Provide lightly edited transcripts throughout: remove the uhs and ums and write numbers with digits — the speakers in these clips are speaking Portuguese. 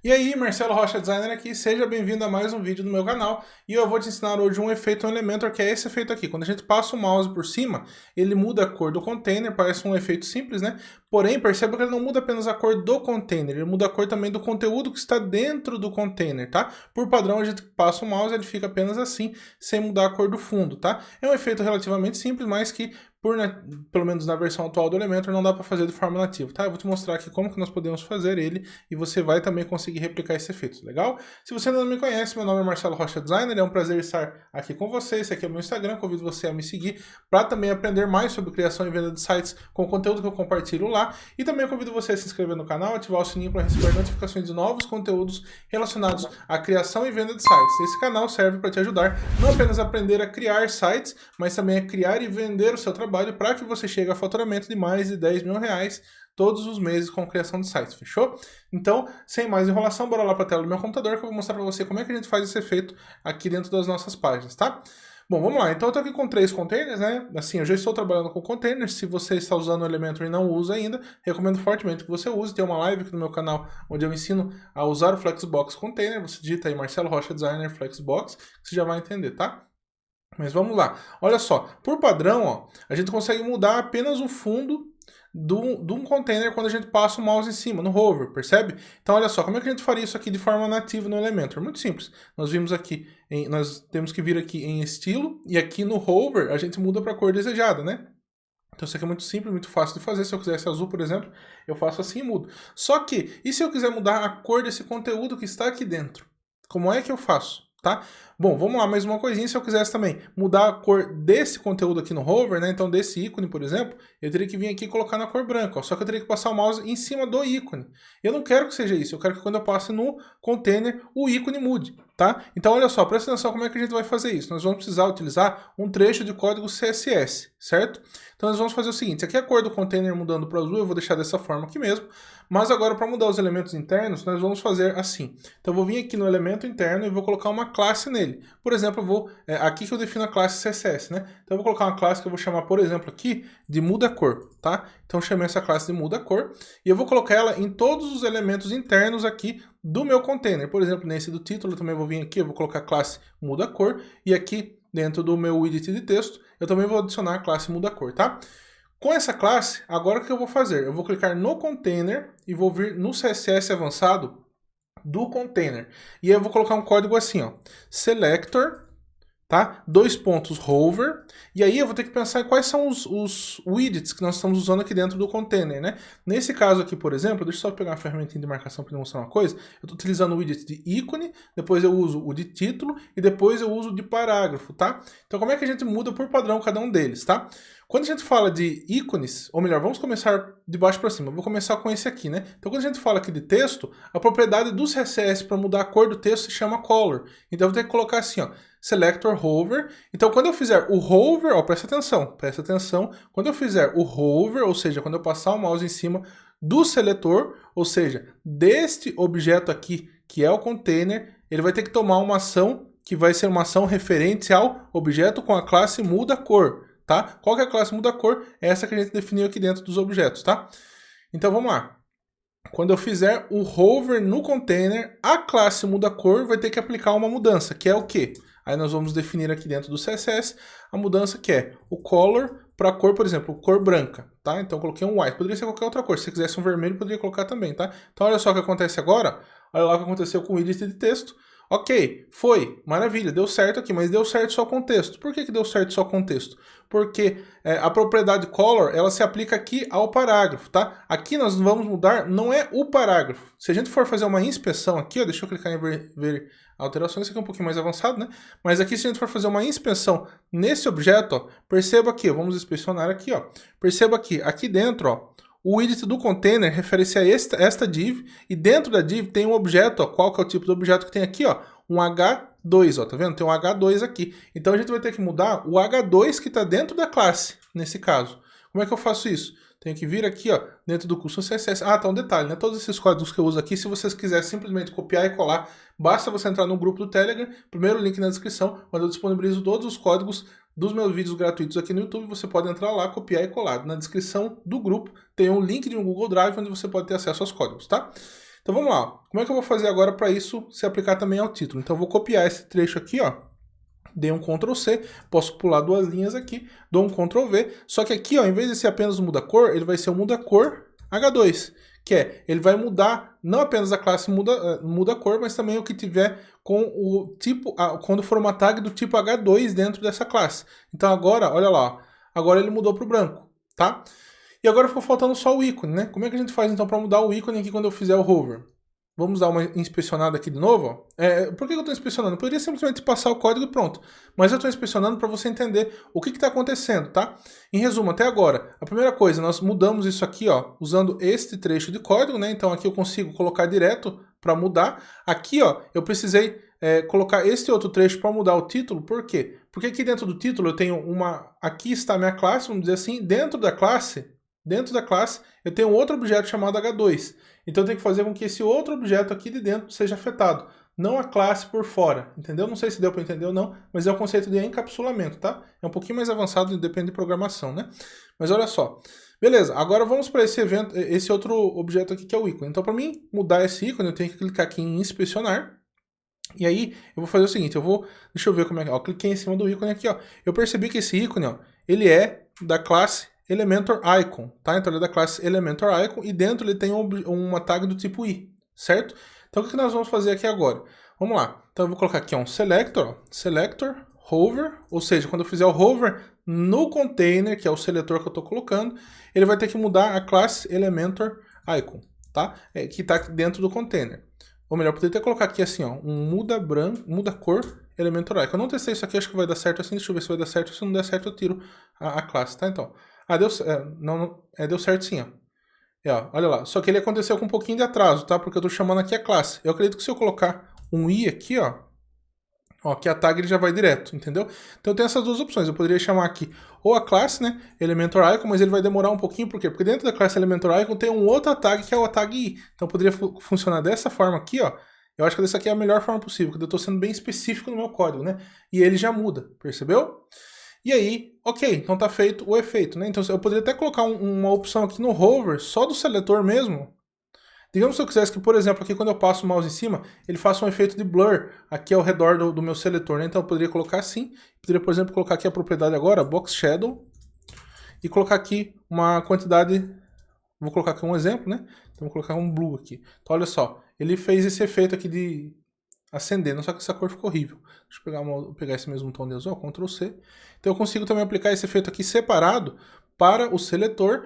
E aí, Marcelo Rocha Designer aqui, seja bem-vindo a mais um vídeo do meu canal. E eu vou te ensinar hoje um efeito no Elementor, que é esse efeito aqui. Quando a gente passa o mouse por cima, ele muda a cor do container, parece um efeito simples, né? Porém, perceba que ele não muda apenas a cor do container, ele muda a cor também do conteúdo que está dentro do container, tá? Por padrão, a gente passa o mouse, ele fica apenas assim, sem mudar a cor do fundo, tá? É um efeito relativamente simples, mas que pelo menos na versão atual do Elementor, não dá para fazer de forma nativa, tá? Eu vou te mostrar aqui como que nós podemos fazer ele e você vai também conseguir replicar esse efeito, legal? Se você ainda não me conhece, meu nome é Marcelo Rocha Designer, é um prazer estar aqui com você, esse aqui é o meu Instagram, convido você a me seguir para também aprender mais sobre criação e venda de sites com o conteúdo que eu compartilho lá e também convido você a se inscrever no canal, ativar o sininho para receber notificações de novos conteúdos relacionados à criação e venda de sites. Esse canal serve para te ajudar não apenas a aprender a criar sites, mas também a criar e vender o seu trabalho para que você chegue a faturamento de mais de 10 mil reais todos os meses com criação de sites, fechou? Então, sem mais enrolação, bora lá para a tela do meu computador que eu vou mostrar para você como é que a gente faz esse efeito aqui dentro das nossas páginas, tá? Bom, vamos lá. Então eu estou aqui com 3 containers, né? Assim, eu já estou trabalhando com containers. Se você está usando o Elementor e não usa ainda, recomendo fortemente que você use. Tem uma live aqui no meu canal onde eu ensino a usar o Flexbox Container. Você digita aí Marcelo Rocha Designer Flexbox, que você já vai entender, tá? Mas vamos lá. Olha só, por padrão, ó, a gente consegue mudar apenas o fundo de um container quando a gente passa o mouse em cima, no hover, percebe? Então olha só, como é que a gente faria isso aqui de forma nativa no Elementor? Muito simples. Nós vimos aqui, nós temos que vir aqui em estilo, e aqui no hover a gente muda para a cor desejada, né? Então isso aqui é muito simples, muito fácil de fazer. Se eu quisesse azul, por exemplo, eu faço assim e mudo. Só que, e se eu quiser mudar a cor desse conteúdo que está aqui dentro? Como é que eu faço? Tá? Bom, vamos lá, mais uma coisinha. Se eu quisesse também mudar a cor desse conteúdo aqui no hover, né? Então desse ícone, por exemplo, eu teria que vir aqui e colocar na cor branca, ó. Só que eu teria que passar o mouse em cima do ícone. Eu não quero que seja isso, eu quero que quando eu passe no container, o ícone mude, tá? Então olha só, presta atenção como é que a gente vai fazer isso. Nós vamos precisar utilizar um trecho de código CSS, certo? Então nós vamos fazer o seguinte, aqui a cor do container mudando para azul, eu vou deixar dessa forma aqui mesmo, mas agora para mudar os elementos internos, nós vamos fazer assim. Então eu vou vir aqui no elemento interno e vou colocar uma classe nele. Por exemplo, eu vou, aqui que eu defino a classe CSS, né? Então eu vou colocar uma classe que eu vou chamar, por exemplo, aqui de muda cor, tá? Então eu chamei essa classe de muda cor e eu vou colocar ela em todos os elementos internos aqui do meu container. Por exemplo, nesse do título eu também vou vir aqui, eu vou colocar a classe muda cor e aqui dentro do meu widget de texto eu também vou adicionar a classe muda cor, tá? Com essa classe, agora o que eu vou fazer? Eu vou clicar no container e vou vir no CSS avançado do container. E aí eu vou colocar um código assim, ó, selector, tá? Dois pontos hover, e aí eu vou ter que pensar em quais são os widgets que nós estamos usando aqui dentro do container, né? Nesse caso aqui, por exemplo, deixa eu só pegar uma ferramentinha de marcação para mostrar uma coisa. Eu estou utilizando o widget de ícone, depois eu uso o de título e depois eu uso o de parágrafo, tá? Então como é que a gente muda por padrão cada um deles, tá? Quando a gente fala de ícones, ou melhor, vamos começar de baixo para cima. Eu vou começar com esse aqui, né? Então quando a gente fala aqui de texto, a propriedade do CSS para mudar a cor do texto se chama color. Então eu vou ter que colocar assim, ó, selector hover. Então quando eu fizer o hover, ó, presta atenção. Quando eu fizer o hover, ou seja, quando eu passar o mouse em cima do seletor, ou seja, deste objeto aqui, que é o container, ele vai ter que tomar uma ação que vai ser uma ação referente ao objeto com a classe muda cor. Tá? Qual que é a classe muda cor? É essa que a gente definiu aqui dentro dos objetos, tá? Então vamos lá. Quando eu fizer o hover no container, a classe muda cor vai ter que aplicar uma mudança, que é o quê? Aí nós vamos definir aqui dentro do CSS a mudança que é o color para a cor, por exemplo, cor branca, tá? Então eu coloquei um white, poderia ser qualquer outra cor. Se você quisesse um vermelho, poderia colocar também, tá? Então olha só o que acontece agora. Olha lá o que aconteceu com o widget de texto. Ok, foi, maravilha, deu certo aqui, mas deu certo só com o texto. Por que deu certo só com o texto? Porque a propriedade color, ela se aplica aqui ao parágrafo, tá? Aqui nós vamos mudar, não é o parágrafo. Se a gente for fazer uma inspeção aqui, ó, deixa eu clicar em ver alterações, isso aqui é um pouquinho mais avançado, né? Mas aqui se a gente for fazer uma inspeção nesse objeto, ó, perceba aqui, ó, vamos inspecionar aqui, ó. Perceba aqui dentro, ó, o widget do container refere-se a esta div, e dentro da div tem um objeto, ó, qual que é o tipo do objeto que tem aqui, ó? Um H2, ó, tá vendo? Tem um H2 aqui. Então a gente vai ter que mudar o H2 que está dentro da classe, nesse caso. Como é que eu faço isso? Tenho que vir aqui, ó, dentro do custom CSS. Ah, tá um detalhe, né? Todos esses códigos que eu uso aqui, se vocês quiserem simplesmente copiar e colar, basta você entrar no grupo do Telegram, primeiro link na descrição, onde eu disponibilizo todos os códigos dos meus vídeos gratuitos aqui no YouTube. Você pode entrar lá, copiar e colar. Na descrição do grupo tem um link de um Google Drive onde você pode ter acesso aos códigos, tá? Então vamos lá, como é que eu vou fazer agora para isso se aplicar também ao título? Então eu vou copiar esse trecho aqui, ó, dei um Ctrl C, posso pular duas linhas aqui, dou um Ctrl V, só que aqui, ó, em vez de ser apenas o muda-cor, ele vai ser o muda-cor H2, que é, ele vai mudar não apenas a classe muda-cor, mas também o que tiver com o tipo, quando for uma tag do tipo H2 dentro dessa classe. Então agora, olha lá, ó, agora ele mudou para o branco, tá? E agora ficou faltando só o ícone, né? Como é que a gente faz então para mudar o ícone aqui quando eu fizer o hover? Vamos dar uma inspecionada aqui de novo. Ó. Por que eu estou inspecionando? Eu poderia simplesmente passar o código e pronto. Mas eu estou inspecionando para você entender o que está acontecendo, tá? Em resumo, até agora, a primeira coisa, nós mudamos isso aqui, ó, usando este trecho de código, né? Então aqui eu consigo colocar direto para mudar. Aqui, ó, eu precisei colocar este outro trecho para mudar o título. Por quê? Porque aqui dentro do título eu tenho uma... Aqui está a minha classe, vamos dizer assim. Dentro da classe eu tenho outro objeto chamado H2. Então eu tenho que fazer com que esse outro objeto aqui de dentro seja afetado, não a classe por fora, entendeu? Não sei se deu para entender ou não, mas é o conceito de encapsulamento, tá? É um pouquinho mais avançado, depende de programação, né? Mas olha só. Beleza, agora vamos para esse outro objeto aqui que é o ícone. Então para mim mudar esse ícone, eu tenho que clicar aqui em inspecionar. E aí eu vou fazer o seguinte, deixa eu ver como é que, ó, cliquei em cima do ícone aqui, ó. Eu percebi que esse ícone, ó, ele é da classe Elementor Icon, tá? Então ele é da classe Elementor Icon e dentro ele tem uma tag do tipo i, certo? Então o que nós vamos fazer aqui agora? Vamos lá. Então eu vou colocar aqui um selector, ó, selector, hover, ou seja, quando eu fizer o hover no container, que é o seletor que eu estou colocando, ele vai ter que mudar a classe Elementor Icon, tá? Que está dentro do container. Ou melhor, poderia até colocar aqui assim, ó, um muda cor Elementor Icon. Eu não testei isso aqui, acho que vai dar certo assim. Deixa eu ver se vai dar certo. Se não der certo, eu tiro a classe, tá? Então, deu certo sim, ó. Ó. Olha lá. Só que ele aconteceu com um pouquinho de atraso, tá? Porque eu tô chamando aqui a classe. Eu acredito que se eu colocar um i aqui, ó, que a tag ele já vai direto, entendeu? Então eu tenho essas duas opções. Eu poderia chamar aqui ou a classe, né, Elementor Icon, mas ele vai demorar um pouquinho, por quê? Porque dentro da classe Elementor Icon tem um outro tag que é o tag i. Então poderia funcionar dessa forma aqui, ó. Eu acho que essa aqui é a melhor forma possível, porque eu estou sendo bem específico no meu código, né? E ele já muda, percebeu? E aí, ok, então tá feito o efeito, né? Então eu poderia até colocar uma opção aqui no hover, só do seletor mesmo. Digamos que eu quisesse que, por exemplo, aqui quando eu passo o mouse em cima, ele faça um efeito de blur aqui ao redor do meu seletor, né? Então eu poderia colocar assim, poderia, por exemplo, colocar aqui a propriedade agora, box shadow, e colocar aqui uma quantidade, vou colocar aqui um exemplo, né? Então vou colocar um blue aqui. Então olha só, ele fez esse efeito aqui de acender, só que essa cor ficou horrível. Deixa eu pegar esse mesmo tom de azul, Ctrl C. Então eu consigo também aplicar esse efeito aqui separado para o seletor,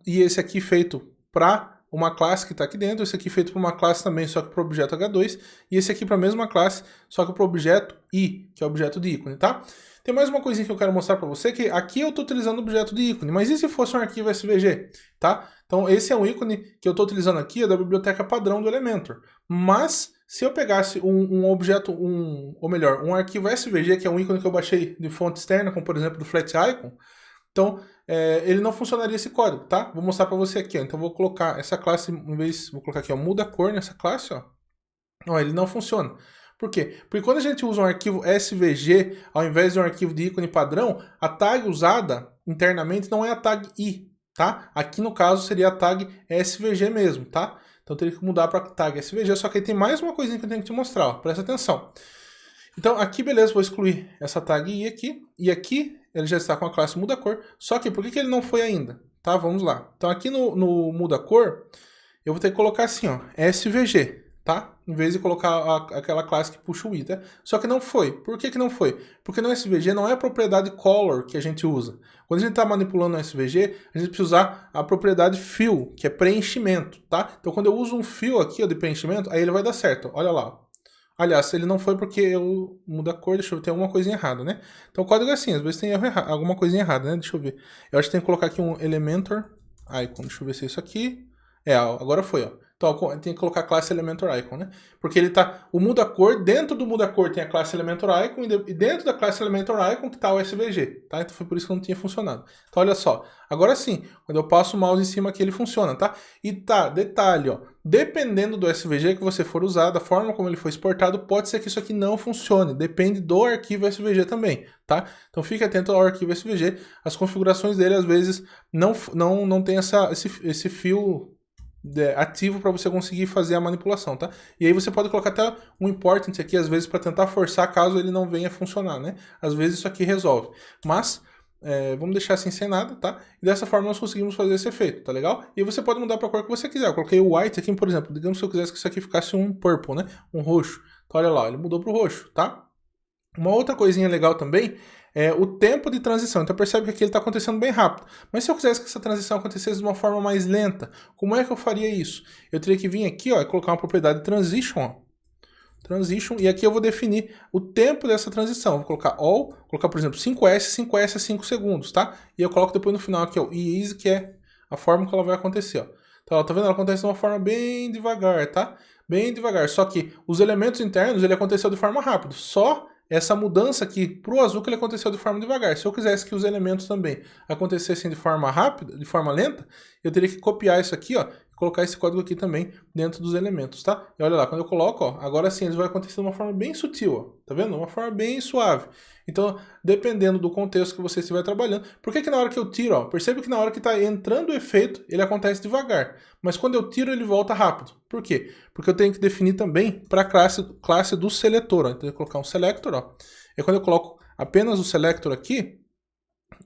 e esse aqui feito para uma classe que está aqui dentro, esse aqui feito para uma classe também, só que para o objeto H2, e esse aqui para a mesma classe, só que para o objeto I, que é o objeto de ícone, tá? Tem mais uma coisinha que eu quero mostrar para você, que aqui eu estou utilizando o objeto de ícone, mas e se fosse um arquivo SVG, tá? Então esse é um ícone que eu estou utilizando aqui, é da biblioteca padrão do Elementor, mas se eu pegasse um arquivo SVG, que é um ícone que eu baixei de fonte externa, como por exemplo do Flat Icon, então ele não funcionaria esse código, tá? Vou mostrar para você aqui, ó. Então vou colocar essa classe, vou colocar aqui, ó, muda cor nessa classe, ó. Ó, ele não funciona. Por quê? Porque quando a gente usa um arquivo SVG, ao invés de um arquivo de ícone padrão, a tag usada internamente não é a tag I, tá? Aqui no caso seria a tag SVG mesmo, tá? Então eu teria que mudar para tag SVG, só que aí tem mais uma coisinha que eu tenho que te mostrar, ó. Presta atenção. Então aqui, beleza, vou excluir essa tag I aqui, e aqui ele já está com a classe muda cor, só que por que ele não foi ainda? Tá, vamos lá. Então aqui no muda cor, eu vou ter que colocar assim, ó, SVG, tá? Em vez de colocar aquela classe que puxa o i, tá? Só que não foi. Por que não foi? Porque no SVG não é a propriedade color que a gente usa. Quando a gente está manipulando o SVG, a gente precisa usar a propriedade fill, que é preenchimento, tá? Então quando eu uso um fill aqui, ó, de preenchimento, aí ele vai dar certo, olha lá, ó. Aliás, ele não foi porque eu mudo a cor, deixa eu ver, tem alguma coisinha errada, né? Então o código é assim, às vezes tem alguma coisinha errada, né? Deixa eu ver. Eu acho que tem que colocar aqui um Elementor Icon, deixa eu ver se é isso aqui. Agora foi, ó. Então tem que colocar a classe Elementor Icon, né? Porque ele tá, o muda cor, dentro do muda cor tem a classe Elementor Icon e dentro da classe Elementor Icon que tá o SVG, tá? Então foi por isso que não tinha funcionado. Então olha só, agora sim, quando eu passo o mouse em cima aqui ele funciona, tá? E tá, detalhe, ó, dependendo do SVG que você for usar, da forma como ele foi exportado, pode ser que isso aqui não funcione, depende do arquivo SVG também, tá? Então fique atento ao arquivo SVG, as configurações dele às vezes não tem esse fio ativo para você conseguir fazer a manipulação, tá? E aí você pode colocar até um important aqui, às vezes, para tentar forçar caso ele não venha funcionar, né? Às vezes isso aqui resolve. Mas vamos deixar assim sem nada, tá? E dessa forma nós conseguimos fazer esse efeito, tá legal? E você pode mudar para a cor que você quiser. Eu coloquei o white aqui, por exemplo. Digamos que eu quisesse que isso aqui ficasse um purple, né? Um roxo. Então olha lá, ele mudou para o roxo, tá? Uma outra coisinha legal também é o tempo de transição. Então percebe que aqui ele está acontecendo bem rápido. Mas se eu quisesse que essa transição acontecesse de uma forma mais lenta, como é que eu faria isso? Eu teria que vir aqui, ó, e colocar uma propriedade transition, ó. Transition, e aqui eu vou definir o tempo dessa transição. Vou colocar all, colocar, por exemplo, 5S é 5 segundos, tá? E eu coloco depois no final aqui, ó, easy, que é a forma que ela vai acontecer, ó. Então, ó, tá vendo? Ela acontece de uma forma bem devagar, tá? Bem devagar. Só que os elementos internos, ele aconteceu de forma rápida. Só essa mudança aqui pro azul que ele aconteceu de forma devagar. Se eu quisesse que os elementos também acontecessem de forma rápida, de forma lenta, eu teria que copiar isso aqui, ó, colocar esse código aqui também dentro dos elementos, tá? E olha lá, quando eu coloco, ó, agora sim, eles vão acontecer de uma forma bem sutil, ó, tá vendo? Uma forma bem suave. Então, dependendo do contexto que você estiver trabalhando, por que na hora que eu tiro, ó, percebe que na hora que está entrando o efeito, ele acontece devagar, mas quando eu tiro, ele volta rápido. Por quê? Porque eu tenho que definir também para a classe do seletor, ó. Então, eu vou colocar um selector, ó. E quando eu coloco apenas o selector aqui,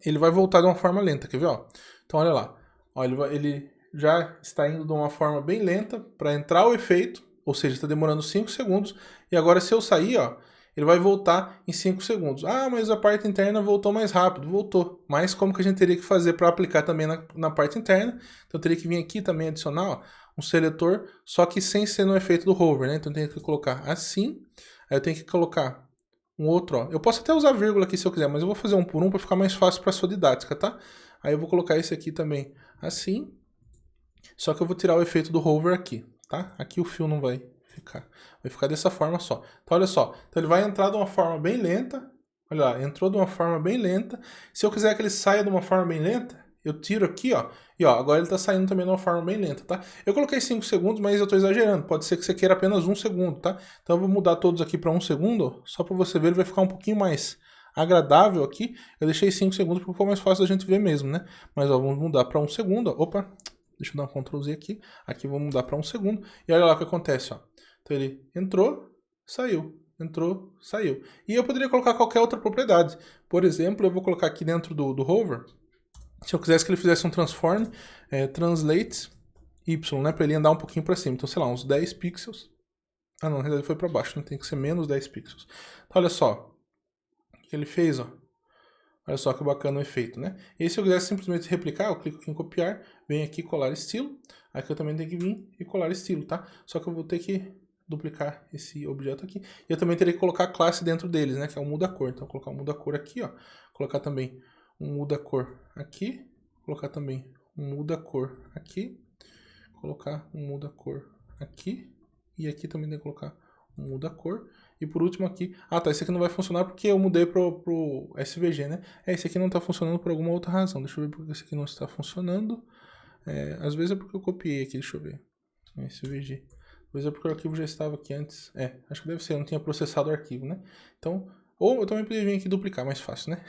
ele vai voltar de uma forma lenta, quer ver, ó? Então, olha lá, ó, ele já está indo de uma forma bem lenta para entrar o efeito, ou seja, está demorando 5 segundos, e agora se eu sair, ó, ele vai voltar em 5 segundos. Ah, mas a parte interna voltou mais rápido. Voltou. Mas como que a gente teria que fazer para aplicar também na parte interna? Então eu teria que vir aqui também adicionar, ó, um seletor, só que sem ser no efeito do hover, né? Então eu tenho que colocar assim, aí eu tenho que colocar um outro, ó. Eu posso até usar vírgula aqui se eu quiser, mas eu vou fazer um por um para ficar mais fácil para a sua didática, tá? Aí eu vou colocar esse aqui também assim, só que eu vou tirar o efeito do hover aqui, tá? Aqui o fio não vai ficar. Vai ficar dessa forma só. Então, olha só. Então, ele vai entrar de uma forma bem lenta. Olha lá, entrou de uma forma bem lenta. Se eu quiser que ele saia de uma forma bem lenta, eu tiro aqui, ó. E, ó, agora ele tá saindo também de uma forma bem lenta, tá? Eu coloquei 5 segundos, mas eu tô exagerando. Pode ser que você queira apenas 1 segundo, tá? Então, eu vou mudar todos aqui para 1 segundo, só para você ver, ele vai ficar um pouquinho mais agradável aqui. Eu deixei 5 segundos porque ficou mais fácil da gente ver mesmo, né? Mas, ó, vamos mudar para 1 segundo, ó. Opa! Deixa eu dar um Ctrl Z aqui. Aqui vou mudar para 1 segundo. E olha lá o que acontece, ó. Então ele entrou, saiu. Entrou, saiu. E eu poderia colocar qualquer outra propriedade. Por exemplo, eu vou colocar aqui dentro do hover. Se eu quisesse que ele fizesse um transform, translate y, né? Para ele andar um pouquinho para cima. Então, sei lá, uns 10 pixels. Ah, não, na realidade foi para baixo. Não tem que ser menos 10 pixels. Então, olha só. O que ele fez, ó. Olha só que bacana o efeito, né? E se eu quiser simplesmente replicar, eu clico aqui em copiar, venho aqui colar estilo. Aqui eu também tenho que vir e colar estilo, tá? Só que eu vou ter que duplicar esse objeto aqui. E eu também teria que colocar a classe dentro deles, né? Que é o muda-cor. Então, eu vou colocar um muda-cor aqui, ó. Colocar também um muda-cor aqui. Colocar também um muda-cor aqui. Colocar um muda-cor aqui. E aqui também tem que colocar um muda-cor. E por último aqui... Ah, tá. Esse aqui não vai funcionar porque eu mudei pro SVG, né? Esse aqui não está funcionando por alguma outra razão. Deixa eu ver porque esse aqui não está funcionando. Às vezes é porque eu copiei aqui. Deixa eu ver. SVG. Às vezes é porque o arquivo já estava aqui antes. Acho que deve ser. Eu não tinha processado o arquivo, né? Então... Ou eu também poderia vir aqui duplicar, mais fácil, né?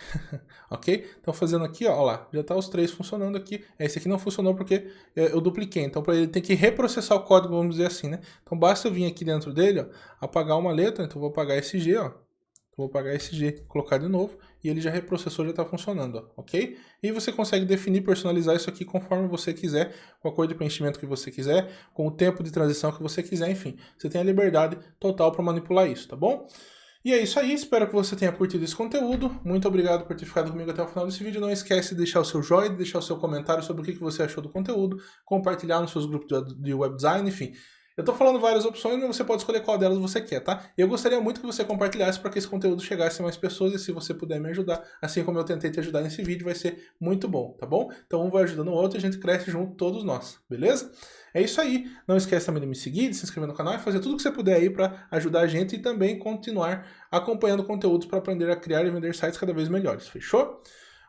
Ok? Então fazendo aqui, ó lá, já tá os três funcionando aqui. Esse aqui não funcionou porque eu dupliquei, então para ele tem que reprocessar o código, vamos dizer assim, né? Então basta eu vir aqui dentro dele, ó, apagar uma letra, então eu vou apagar esse G, ó. Vou apagar esse G, colocar de novo, e ele já reprocessou, já está funcionando, ó, ok? E você consegue definir, personalizar isso aqui conforme você quiser, com a cor de preenchimento que você quiser, com o tempo de transição que você quiser, enfim. Você tem a liberdade total para manipular isso, tá bom? E é isso aí, espero que você tenha curtido esse conteúdo. Muito obrigado por ter ficado comigo até o final desse vídeo. Não esquece de deixar o seu joinha, de deixar o seu comentário sobre o que você achou do conteúdo, compartilhar nos seus grupos de web design, enfim. Eu tô falando várias opções, mas você pode escolher qual delas você quer, tá? Eu gostaria muito que você compartilhasse para que esse conteúdo chegasse a mais pessoas, e se você puder me ajudar, assim como eu tentei te ajudar nesse vídeo, vai ser muito bom, tá bom? Então um vai ajudando o outro e a gente cresce junto, todos nós, beleza? É isso aí. Não esquece também de me seguir, de se inscrever no canal e fazer tudo o que você puder aí para ajudar a gente e também continuar acompanhando conteúdos para aprender a criar e vender sites cada vez melhores, fechou?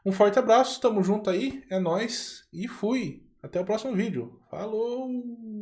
Um forte abraço, tamo junto aí, é nóis e fui! Até o próximo vídeo. Falou!